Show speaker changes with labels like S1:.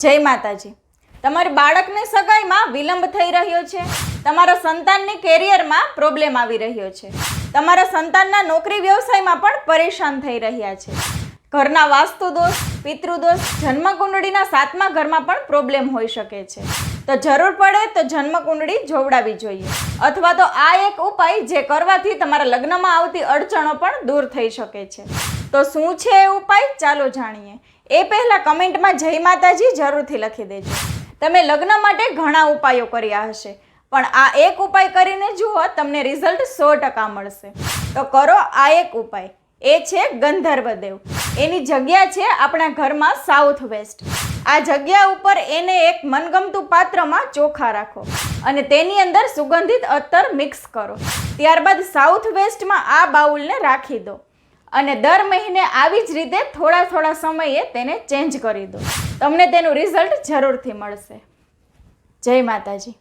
S1: જય માતાજી। તમારી બાળકની સગાઈમાં વિલંબ થઈ રહ્યો છે, તમારા સંતાનની કેરિયરમાં પ્રોબ્લેમ આવી રહ્યો છે, તમારા સંતાનના નોકરી વ્યવસાયમાં પણ પરેશાન થઈ રહ્યા છે, ઘરના વાસ્તુ દોષ, પિતૃદોષ, જન્મકુંડળીના 7મા ઘરમાં પણ પ્રોબ્લેમ હોઈ શકે છે। તો જરૂર પડે તો જન્મકુંડળી જોવડાવી જોઈએ, અથવા તો આ એક ઉપાય જે કરવાથી તમારા લગ્નમાં આવતી અડચણો પણ દૂર થઈ શકે છે। તો શું છે એ ઉપાય, ચાલો જાણીએ। એ પહેલાં કમેન્ટમાં જય માતાજી જરૂરથી લખી દેજો। તમે લગ્ન માટે ઘણા ઉપાયો કર્યા હશે, પણ આ એક ઉપાય કરીને જુઓ, તમને રિઝલ્ટ 100% મળશે। તો કરો આ એક ઉપાય, એ છે ગંધર્વદેવ। એની જગ્યા છે આપણા ઘરમાં સાઉથ વેસ્ટ। આ જગ્યા ઉપર એને એક મનગમતું પાત્રમાં ચોખા રાખો અને તેની અંદર સુગંધિત અત્તર મિક્સ કરો। ત્યારબાદ સાઉથ વેસ્ટમાં આ બાઉલને રાખી દો અને દર મહિને આવી જ રીતે થોડા સમયે તેને ચેન્જ કરી દો। તમને તેનું રિઝલ્ટ જરૂરથી મળશે। જય માતાજી।